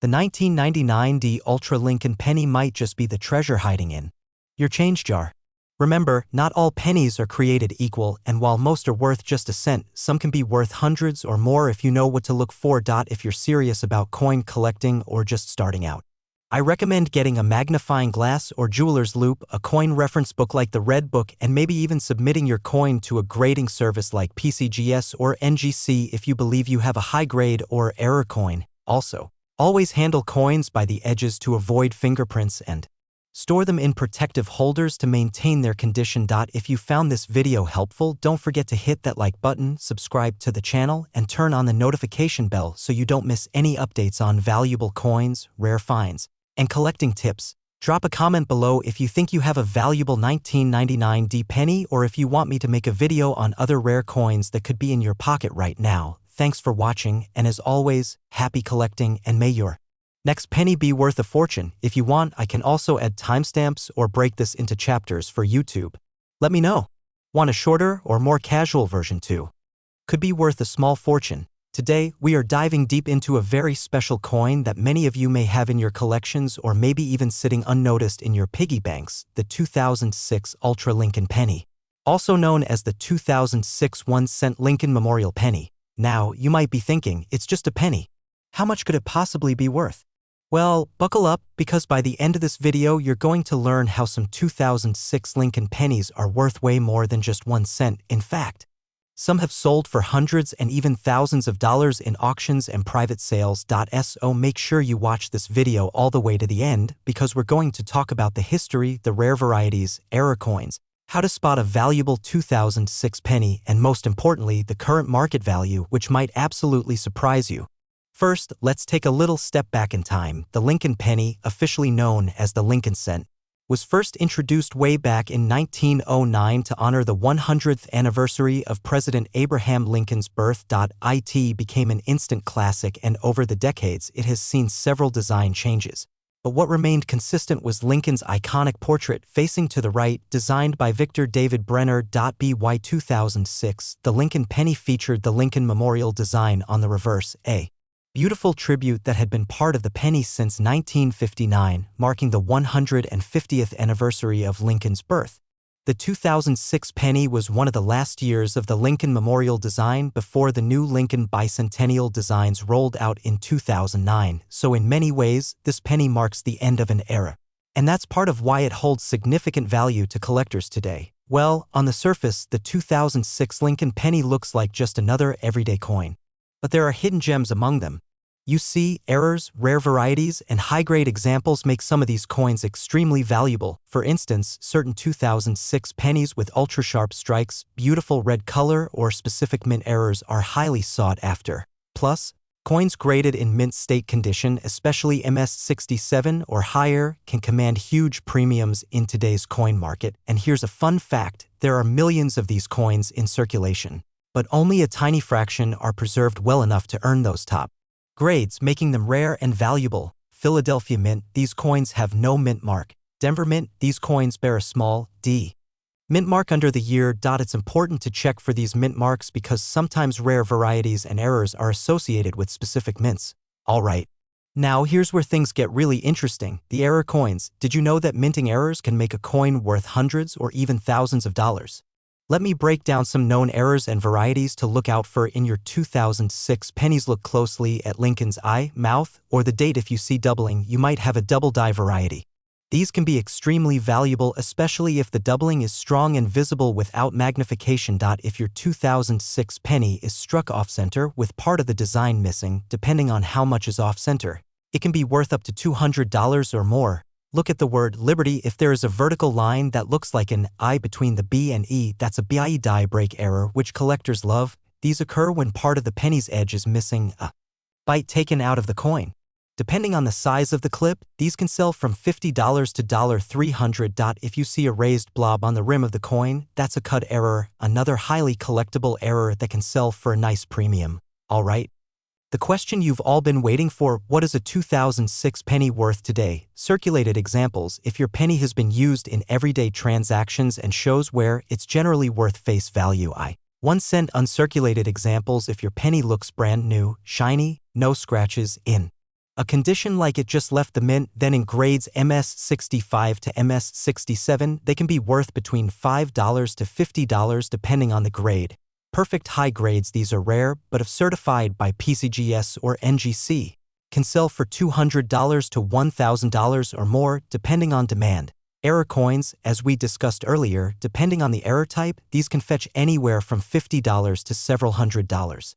The 1999 D Ultra Lincoln penny might just be the treasure hiding in your change jar. Remember, not all pennies are created equal, and while most are worth just a cent, some can be worth hundreds or more if you know what to look for. If you're serious about coin collecting or just starting out, I recommend getting a magnifying glass or jeweler's loupe, a coin reference book like the Red Book, and maybe even submitting your coin to a grading service like PCGS or NGC if you believe you have a high grade or error coin. Also, always handle coins by the edges to avoid fingerprints and store them in protective holders to maintain their condition. If you found this video helpful, don't forget to hit that like button, subscribe to the channel, and turn on the notification bell so you don't miss any updates on valuable coins, rare finds, and collecting tips. Drop a comment below if you think you have a valuable 1999 D penny or if you want me to make a video on other rare coins that could be in your pocket right now. Thanks for watching, and as always, happy collecting, and may your next penny be worth a fortune. If you want, I can also add timestamps or break this into chapters for YouTube. Let me know. Want a shorter or more casual version too? Could be worth a small fortune. Today, we are diving deep into a very special coin that many of you may have in your collections or maybe even sitting unnoticed in your piggy banks, the 2006 Ultra Lincoln penny, also known as the 2006 1-cent Lincoln Memorial penny. Now, you might be thinking, it's just a penny. How much could it possibly be worth? Well, buckle up, because by the end of this video you're going to learn how some 2006 Lincoln pennies are worth way more than just 1 cent. In fact, some have sold for hundreds and even thousands of dollars in auctions and private sales. So make sure you watch this video all the way to the end, because we're going to talk about the history, the rare varieties, error coins, how to spot a valuable 2006 penny, and most importantly, the current market value, which might absolutely surprise you. First, let's take a little step back in time. The Lincoln penny, officially known as the Lincoln cent, was first introduced way back in 1909 to honor the 100th anniversary of President Abraham Lincoln's birth. It became an instant classic, and over the decades it has seen several design changes. But what remained consistent was Lincoln's iconic portrait facing to the right, designed by Victor David Brenner. By 2006, the Lincoln penny featured the Lincoln Memorial design on the reverse, a beautiful tribute that had been part of the penny since 1959, marking the 150th anniversary of Lincoln's birth. The 2006 penny was one of the last years of the Lincoln Memorial design before the new Lincoln Bicentennial designs rolled out in 2009, so in many ways, this penny marks the end of an era. And that's part of why it holds significant value to collectors today. Well, on the surface, the 2006 Lincoln penny looks like just another everyday coin. But there are hidden gems among them. You see, errors, rare varieties, and high-grade examples make some of these coins extremely valuable. For instance, certain 2006 pennies with ultra-sharp strikes, beautiful red color, or specific mint errors are highly sought after. Plus, coins graded in mint state condition, especially MS67 or higher, can command huge premiums in today's coin market. And here's a fun fact: there are millions of these coins in circulation, but only a tiny fraction are preserved well enough to earn those top grades, making them rare and valuable. Philadelphia Mint, these coins have no mint mark. Denver Mint, these coins bear a small D mint mark under the year. It's important to check for these mint marks because sometimes rare varieties and errors are associated with specific mints. Alright, now here's where things get really interesting: the error coins. Did you know that minting errors can make a coin worth hundreds or even thousands of dollars? Let me break down some known errors and varieties to look out for in your 2006 pennies. Look closely at Lincoln's eye, mouth, or the date. If you see doubling, you might have a double die variety. These can be extremely valuable, especially if the doubling is strong and visible without magnification. If your 2006 penny is struck off-center with part of the design missing, depending on how much is off-center, it can be worth up to $200 or more. Look at the word Liberty. If there is a vertical line that looks like an I between the B and E, that's a BIE die break error, which collectors love. These occur when part of the penny's edge is missing, a bite taken out of the coin. Depending on the size of the clip, these can sell from $50 to $300. If you see a raised blob on the rim of the coin, that's a cut error, another highly collectible error that can sell for a nice premium. Alright, the question you've all been waiting for: what is a 2006 penny worth today? Circulated examples. If your penny has been used in everyday transactions and shows wear, it's generally worth face value I.1 cent. Uncirculated examples. If your penny looks brand new, shiny, no scratches, in a condition like it just left the mint, then in grades MS65 to MS67, they can be worth between $5 to $50 depending on the grade. Perfect high grades, these are rare, but if certified by PCGS or NGC, can sell for $200 to $1,000 or more, depending on demand. Error coins, as we discussed earlier, depending on the error type, these can fetch anywhere from $50 to several $100s.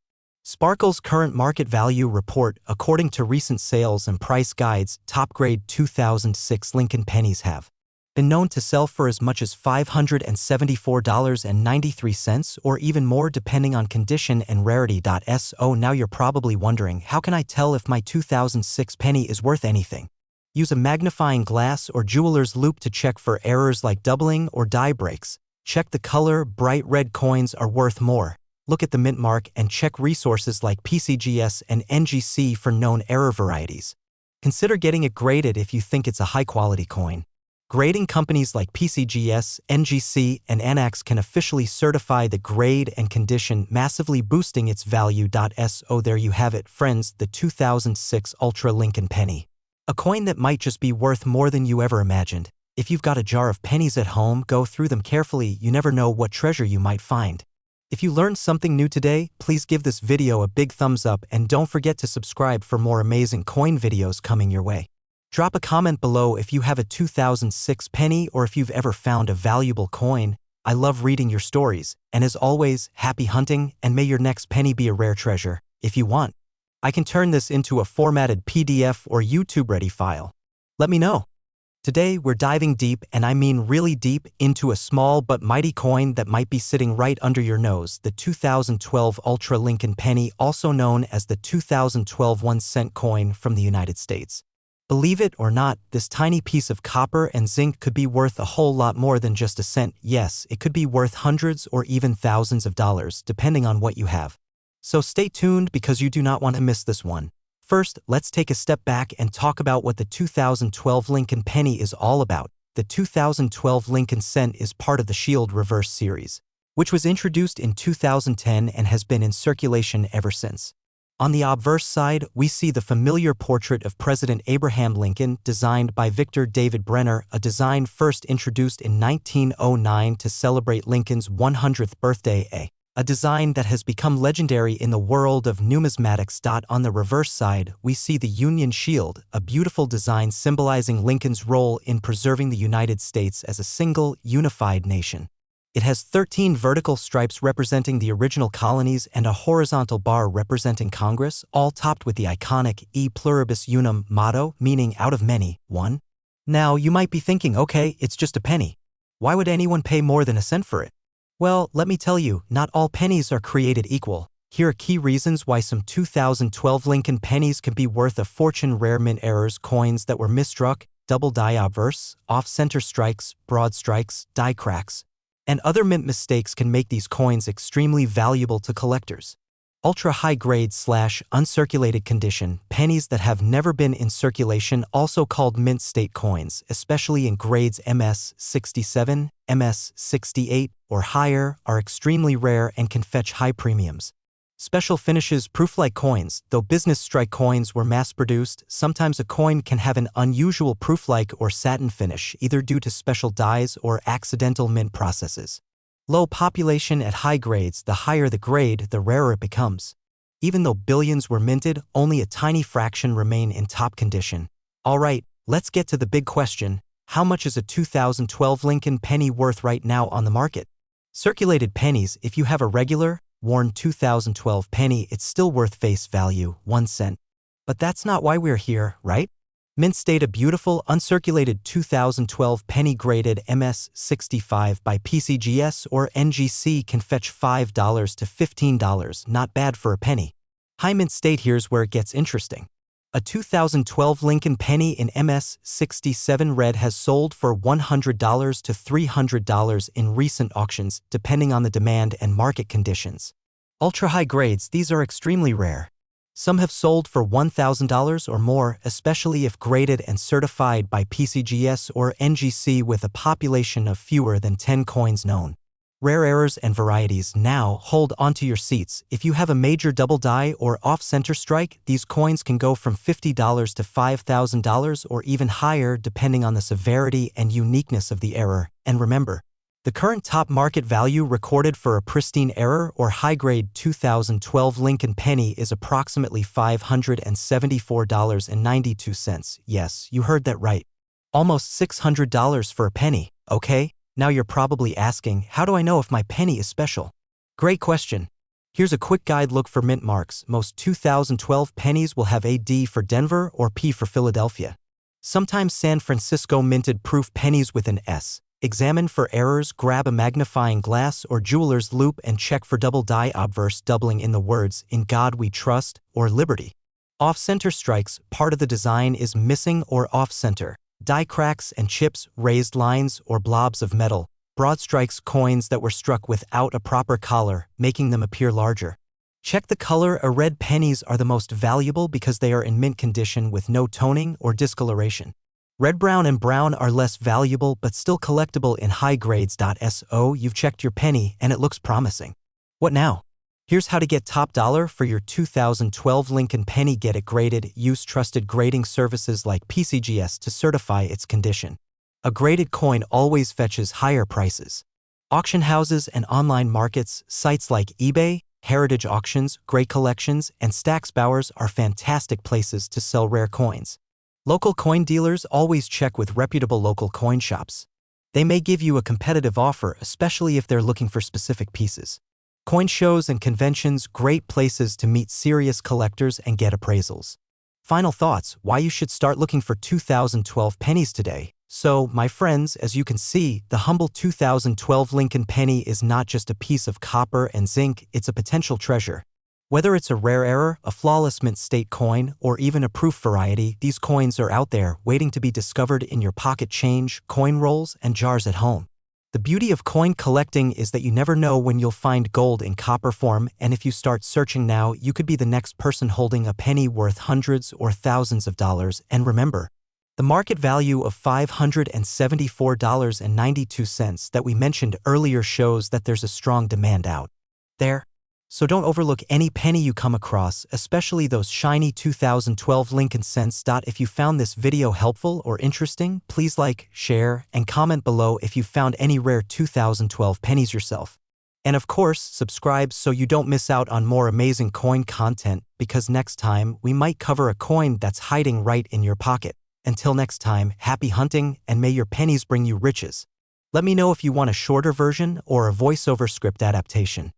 Sparkle's current market value report: according to recent sales and price guides, top-grade 2006 Lincoln pennies have been known to sell for as much as $574.93 or even more depending on condition and rarity. So now you're probably wondering, how can I tell if my 2006 penny is worth anything? Use a magnifying glass or jeweler's loupe to check for errors like doubling or die breaks. Check the color. Bright red coins are worth more. Look at the mint mark and check resources like PCGS and NGC for known error varieties. Consider getting it graded if you think it's a high-quality coin. Grading companies like PCGS, NGC, and ANAX can officially certify the grade and condition, massively boosting its value. So there you have it, friends, the 2006 Ultra Lincoln penny. A coin that might just be worth more than you ever imagined. If you've got a jar of pennies at home, go through them carefully. You never know what treasure you might find. If you learned something new today, please give this video a big thumbs up and don't forget to subscribe for more amazing coin videos coming your way. Drop a comment below if you have a 2006 penny or if you've ever found a valuable coin. I love reading your stories, and as always, happy hunting, and may your next penny be a rare treasure. If you want, I can turn this into a formatted PDF or YouTube-ready file. Let me know. Today, we're diving deep, and I mean really deep, into a small but mighty coin that might be sitting right under your nose: the 2012 Ultra Lincoln penny, also known as the 2012 1-cent coin from the United States. Believe it or not, this tiny piece of copper and zinc could be worth a whole lot more than just a cent. Yes, it could be worth hundreds or even thousands of dollars, depending on what you have. So stay tuned because you do not want to miss this one. First, let's take a step back and talk about what the 2012 Lincoln penny is all about. The 2012 Lincoln cent is part of the Shield Reverse series, which was introduced in 2010 and has been in circulation ever since. On the obverse side, we see the familiar portrait of President Abraham Lincoln, designed by Victor David Brenner, a design first introduced in 1909 to celebrate Lincoln's 100th birthday, a design that has become legendary in the world of numismatics. On the reverse side, we see the Union Shield, a beautiful design symbolizing Lincoln's role in preserving the United States as a single, unified nation. It has 13 vertical stripes representing the original colonies and a horizontal bar representing Congress, all topped with the iconic E pluribus unum motto, meaning out of many, one. Now, you might be thinking, okay, it's just a penny. Why would anyone pay more than a cent for it? Well, let me tell you, not all pennies are created equal. Here are key reasons why some 2012 Lincoln pennies can be worth a fortune. Rare mint errors, coins that were misstruck, double die obverse, off-center strikes, broad strikes, die cracks, and other mint mistakes can make these coins extremely valuable to collectors. Ultra-high grade / uncirculated condition, pennies that have never been in circulation, also called mint state coins, especially in grades MS67, MS68, or higher, are extremely rare and can fetch high premiums. Special finishes, proof-like coins. Though business strike coins were mass-produced, sometimes a coin can have an unusual proof-like or satin finish, either due to special dyes or accidental mint processes. Low population at high grades. The higher the grade, the rarer it becomes. Even though billions were minted, only a tiny fraction remain in top condition. Alright, let's get to the big question. How much is a 2012 Lincoln penny worth right now on the market? Circulated pennies. If you have a regular, worn 2012 penny, it's still worth face value, 1 cent. But that's not why we're here, right? Mint state, a beautiful, uncirculated 2012 penny graded MS65 by PCGS or NGC can fetch $5 to $15, not bad for a penny. High mint state, here's where it gets interesting. A 2012 Lincoln penny in MS67 red has sold for $100 to $300 in recent auctions, depending on the demand and market conditions. Ultra-high grades, these are extremely rare. Some have sold for $1,000 or more, especially if graded and certified by PCGS or NGC with a population of fewer than 10 coins known. Rare errors and varieties. Now, hold onto your seats. If you have a major double die or off-center strike, these coins can go from $50 to $5,000 or even higher depending on the severity and uniqueness of the error. And remember, the current top market value recorded for a pristine error or high-grade 2012 Lincoln penny is approximately $574.92. Yes, you heard that right. Almost $600 for a penny, okay? Now you're probably asking, how do I know if my penny is special? Great question. Here's a quick guide. Look for mint marks. Most 2012 pennies will have a D for Denver or P for Philadelphia. Sometimes San Francisco minted proof pennies with an S. Examine for errors, grab a magnifying glass or jeweler's loupe and check for double die obverse, doubling in the words, "In God We Trust," or "Liberty." Off-center strikes, part of the design is missing or off-center. Die cracks and chips, raised lines or blobs of metal. Broad strikes, coins that were struck without a proper collar, making them appear larger. Check the color. Red pennies are the most valuable because they are in mint condition with no toning or discoloration. Red, brown, and brown are less valuable but still collectible in high grades. So you've checked your penny and it looks promising. What now? Here's how to get top dollar for your 2012 Lincoln penny. Get it graded. Use trusted grading services like PCGS to certify its condition. A graded coin always fetches higher prices. Auction houses and online markets, sites like eBay, Heritage Auctions, Great Collections, and Stax Bowers are fantastic places to sell rare coins. Local coin dealers, always check with reputable local coin shops. They may give you a competitive offer, especially if they're looking for specific pieces. Coin shows and conventions, great places to meet serious collectors and get appraisals. Final thoughts, why you should start looking for 2012 pennies today. So, my friends, as you can see, the humble 2012 Lincoln penny is not just a piece of copper and zinc, it's a potential treasure. Whether it's a rare error, a flawless mint state coin, or even a proof variety, these coins are out there waiting to be discovered in your pocket change, coin rolls, and jars at home. The beauty of coin collecting is that you never know when you'll find gold in copper form, and if you start searching now, you could be the next person holding a penny worth hundreds or thousands of dollars. And remember, the market value of $574.92 that we mentioned earlier shows that there's a strong demand out there. So don't overlook any penny you come across, especially those shiny 2012 Lincoln cents. If you found this video helpful or interesting, please like, share, and comment below if you found any rare 2012 pennies yourself. And of course, subscribe so you don't miss out on more amazing coin content, because next time we might cover a coin that's hiding right in your pocket. Until next time, happy hunting, and may your pennies bring you riches. Let me know if you want a shorter version or a voiceover script adaptation.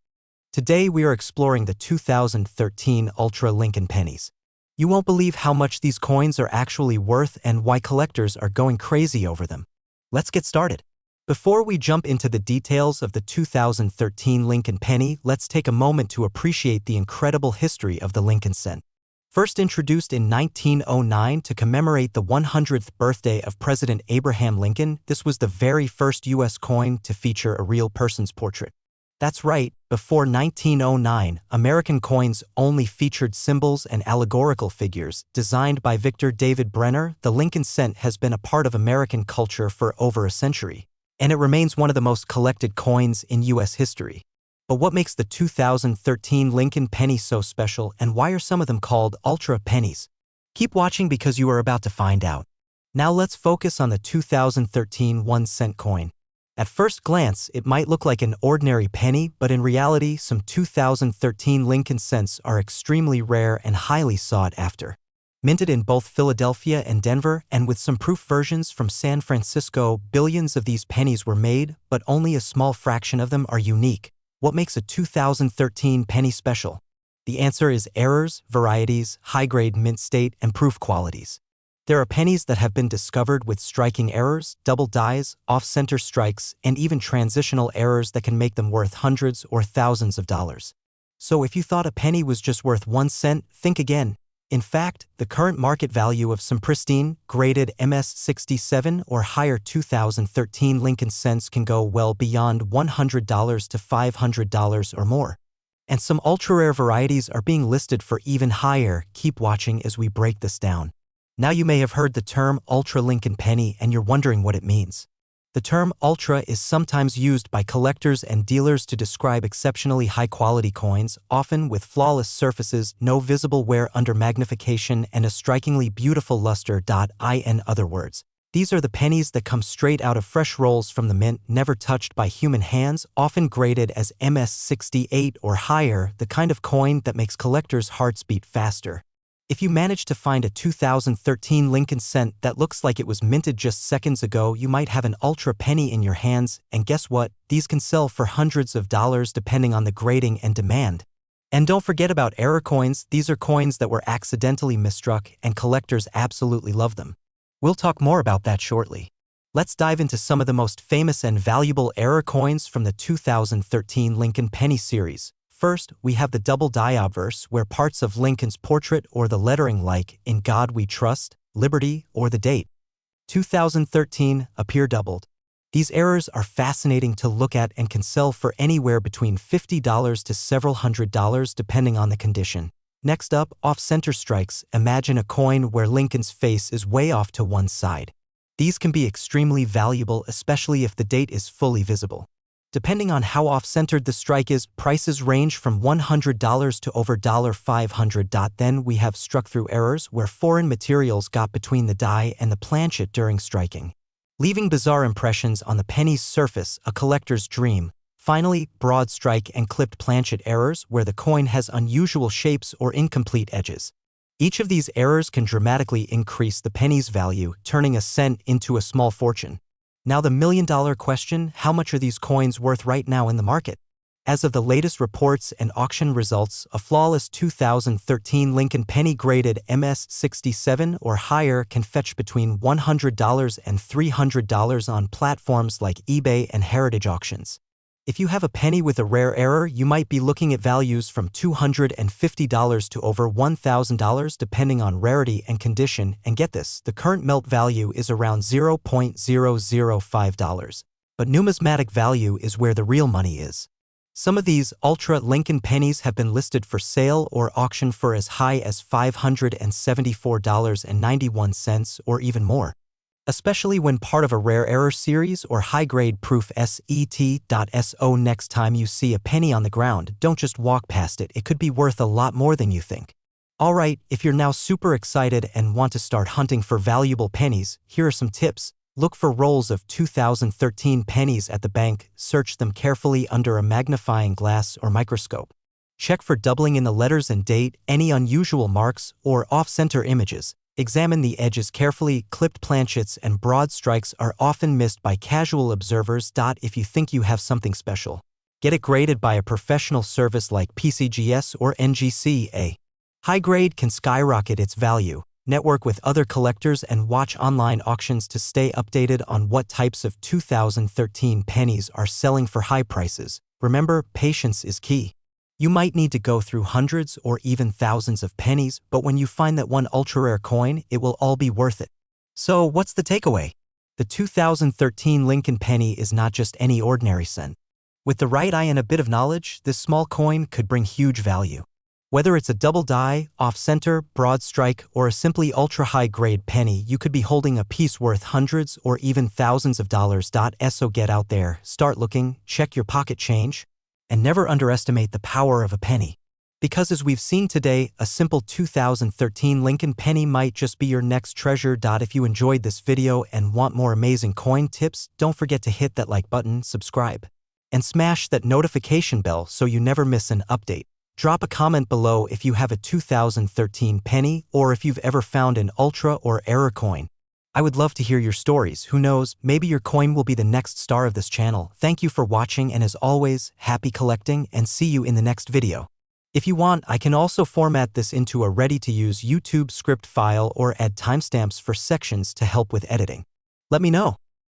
Today we are exploring the 2013 Ultra Lincoln Pennies. You won't believe how much these coins are actually worth and why collectors are going crazy over them. Let's get started. Before we jump into the details of the 2013 Lincoln Penny, let's take a moment to appreciate the incredible history of the Lincoln cent. First introduced in 1909 to commemorate the 100th birthday of President Abraham Lincoln, this was the very first U.S. coin to feature a real person's portrait. That's right, before 1909, American coins only featured symbols and allegorical figures. Designed by Victor David Brenner, the Lincoln cent has been a part of American culture for over a century, and it remains one of the most collected coins in U.S. history. But what makes the 2013 Lincoln Penny so special, and why are some of them called Ultra Pennies? Keep watching because you are about to find out. Now let's focus on the 2013 1-cent coin. At first glance, it might look like an ordinary penny, but in reality, some 2013 Lincoln cents are extremely rare and highly sought after. Minted in both Philadelphia and Denver, and with some proof versions from San Francisco, billions of these pennies were made, but only a small fraction of them are unique. What makes a 2013 penny special? The answer is errors, varieties, high-grade mint state, and proof qualities. There are pennies that have been discovered with striking errors, double dies, off-center strikes, and even transitional errors that can make them worth hundreds or thousands of dollars. So if you thought a penny was just worth 1 cent, think again. In fact, the current market value of some pristine, graded MS-67 or higher 2013 Lincoln cents can go well beyond $100 to $500 or more. And some ultra-rare varieties are being listed for even higher. Keep watching as we break this down. Now you may have heard the term Ultra Lincoln Penny and you're wondering what it means. The term ultra is sometimes used by collectors and dealers to describe exceptionally high-quality coins, often with flawless surfaces, no visible wear under magnification, and a strikingly beautiful luster. In other words, these are the pennies that come straight out of fresh rolls from the mint, never touched by human hands, often graded as MS-68 or higher, the kind of coin that makes collectors' hearts beat faster. If you manage to find a 2013 Lincoln cent that looks like it was minted just seconds ago, you might have an ultra penny in your hands, and guess what? These can sell for hundreds of dollars depending on the grading and demand. And don't forget about error coins. These are coins that were accidentally misstruck, and collectors absolutely love them. We'll talk more about that shortly. Let's dive into some of the most famous and valuable error coins from the 2013 Lincoln Penny series. First, we have the double die obverse, where parts of Lincoln's portrait or the lettering like "In God We Trust," "Liberty," or the date 2013 appear doubled. These errors are fascinating to look at and can sell for anywhere between $50 to several $100s depending on the condition. Next up, off-center strikes. Imagine a coin where Lincoln's face is way off to one side. These can be extremely valuable, especially if the date is fully visible. Depending on how off-centered the strike is, prices range from $100 to over $500. Then we have struck-through errors, where foreign materials got between the die and the planchet during striking, leaving bizarre impressions on the penny's surface, a collector's dream. Finally, broad strike and clipped planchet errors, where the coin has unusual shapes or incomplete edges. Each of these errors can dramatically increase the penny's value, turning a cent into a small fortune. Now the million-dollar question: how much are these coins worth right now in the market? As of the latest reports and auction results, a flawless 2013 Lincoln Penny graded MS-67 or higher can fetch between $100 and $300 on platforms like eBay and Heritage Auctions. If you have a penny with a rare error, you might be looking at values from $250 to over $1,000 depending on rarity and condition. And get this, the current melt value is around $0.005. But numismatic value is where the real money is. Some of these Ultra Lincoln pennies have been listed for sale or auction for as high as $574.91 or even more, especially when part of a rare error series or high-grade proof set.so. Next time you see a penny on the ground, don't just walk past it. It could be worth a lot more than you think. Alright, if you're now super excited and want to start hunting for valuable pennies, here are some tips. Look for rolls of 2013 pennies at the bank. Search them carefully under a magnifying glass or microscope. Check for doubling in the letters and date, any unusual marks, or off-center images. Examine the edges carefully. Clipped planchets and broad strikes are often missed by casual observers. If you think you have something special, get it graded by a professional service like PCGS or NGC. A high grade can skyrocket its value. Network with other collectors and watch online auctions to stay updated on what types of 2013 pennies are selling for high prices. Remember, patience is key. You might need to go through hundreds or even thousands of pennies, but when you find that one ultra-rare coin, it will all be worth it. So, what's the takeaway? The 2013 Lincoln penny is not just any ordinary cent. With the right eye and a bit of knowledge, this small coin could bring huge value. Whether it's a double die, off-center, broad strike, or a simply ultra-high-grade penny, you could be holding a piece worth hundreds or even thousands of dollars. So get out there, start looking, check your pocket change, and never underestimate the power of a penny. Because as we've seen today, a simple 2013 Lincoln penny might just be your next treasure. If you enjoyed this video and want more amazing coin tips, don't forget to hit that like button, subscribe, and smash that notification bell so you never miss an update. Drop a comment below if you have a 2013 penny or if you've ever found an ultra or error coin. I would love to hear your stories. Who knows, maybe your coin will be the next star of this channel. Thank you for watching, and as always, happy collecting, and see you in the next video. If you want, I can also format this into a ready-to-use YouTube script file or add timestamps for sections to help with editing. Let me know.